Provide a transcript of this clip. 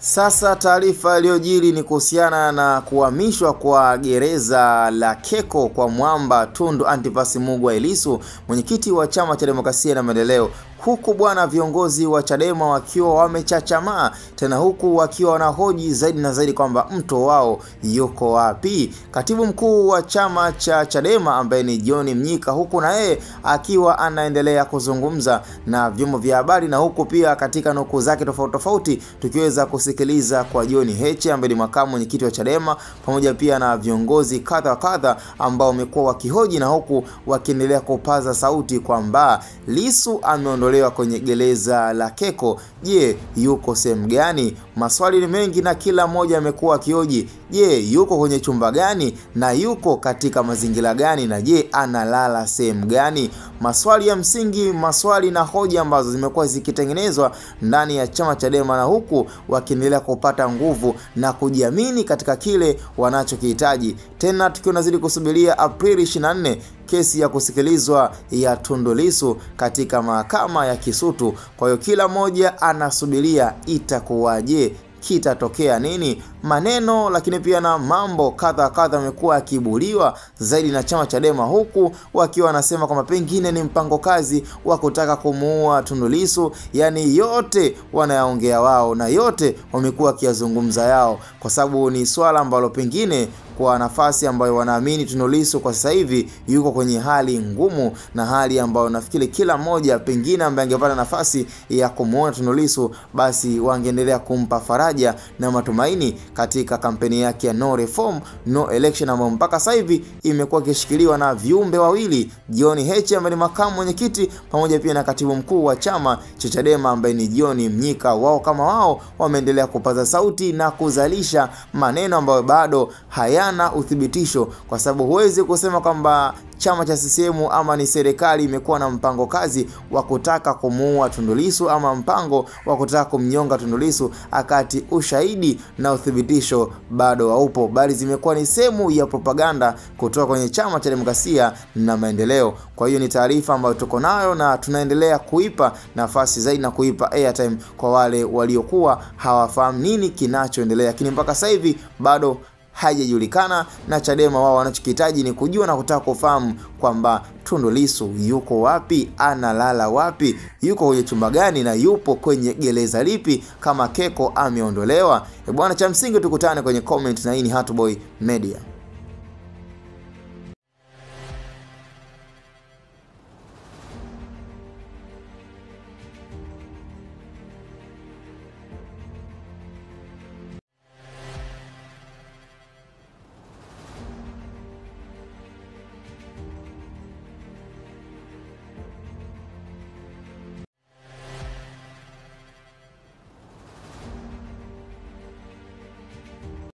Sasa taarifa iliyojiri ni kuhusiana na kuhamishwa kwa gereza la Keko kwa mwamba Tundu Antipas Mugwa Lissu, mwenyekiti wa Chama cha Demokrasia na Maendeleo, huku bwana viongozi wa Chadema wakiwa wamechachamaa, tena huku wakiwa wanahoji zaidi na zaidi kwamba mto wao yuko wapi. Katibu mkuu wa chama cha Chadema ambaye ni John Mnyika, huku na yeye akiwa anaendelea kuzungumza na vyombo vya habari, na huku pia katika nukuu zake tofauti tukiweza kusikiliza kwa John Heche ambaye ni makamu mwenyekiti wa Chadema, pamoja pia na viongozi kadha ambao wamekuwa wakihoji na huku wakiendelea kupaza sauti kwamba Lissu ameondolewa kwenye gereza la Keko. Je, yuko sehemu gani? Maswali ni mengi na kila mmoja amekuwa akihoji, je, yuko kwenye chumba gani na yuko katika mazingira gani, na je, analala sehemu gani? Maswali ya msingi, maswali na hoja ambazo zimekuwa zikitengenezwa ndani ya chama cha Chadema, na huku wakiendelea kupata nguvu na kujiamini katika kile wanachokihitaji. Tena tukiwa nazidi kusubiria Aprili 24 kesi ya kusikilizwa ya Tundu Lissu katika mahakama ya Kisutu. Kwa hiyo kila mmoja anasubiria itakuwaje, kitatokea nini. Maneno lakini pia na mambo kadha yamekuwa yakibuliwa zaidi na chama cha Chadema, huku wakiwa wanasema kwamba pengine ni mpango kazi wa kutaka kumuua Tundu Lissu. Yani yote wanayaongea wao na yote wamekuwa kiazungumza yao, kwa sababu ni swala ambalo pengine kwa nafasi ambayo wanaamini Tundu Lissu kwa sasa hivi yuko kwenye hali ngumu, na hali ambayo nafikiri kila mmoja pengine ambaye angepata nafasi ya kumuona Tundu Lissu basi wangeendelea kumpa faraja na matumaini katika kampeni yake ya No Reform No Election, ambayo mpaka sasa hivi imekuwa ikishikiliwa na viumbe wawili, John Heche ambaye ni makamu mwenyekiti, pamoja pia na katibu mkuu wa chama cha Chadema ambaye ni John Mnyika. Wao kama wao wameendelea kupaza sauti na kuzalisha maneno ambayo bado hayana uthibitisho, kwa sababu huwezi kusema kwamba chama cha CCM ama ni serikali imekuwa na mpango kazi wa kutaka kumuua Tundu Lissu ama mpango wa kutaka kumnyonga Tundu Lissu akati ushahidi na uthibitisho bado haupo, bali zimekuwa ni sehemu ya propaganda kutoka kwenye Chama cha Demokrasia na Maendeleo. Kwa hiyo ni taarifa ambayo tuko nayo na tunaendelea kuipa nafasi zaidi na kuipa airtime kwa wale waliokuwa hawafahamu nini kinachoendelea, lakini mpaka sasa hivi bado haijajulikana, na Chadema wao wanachokihitaji ni kujua na kutaka kufahamu kwamba Tundu Lissu yuko wapi, analala wapi, yuko kwenye chumba gani, na yupo kwenye gereza lipi kama Keko ameondolewa. Bwana, cha msingi tukutane kwenye comment, na hii ni Hatboy Media.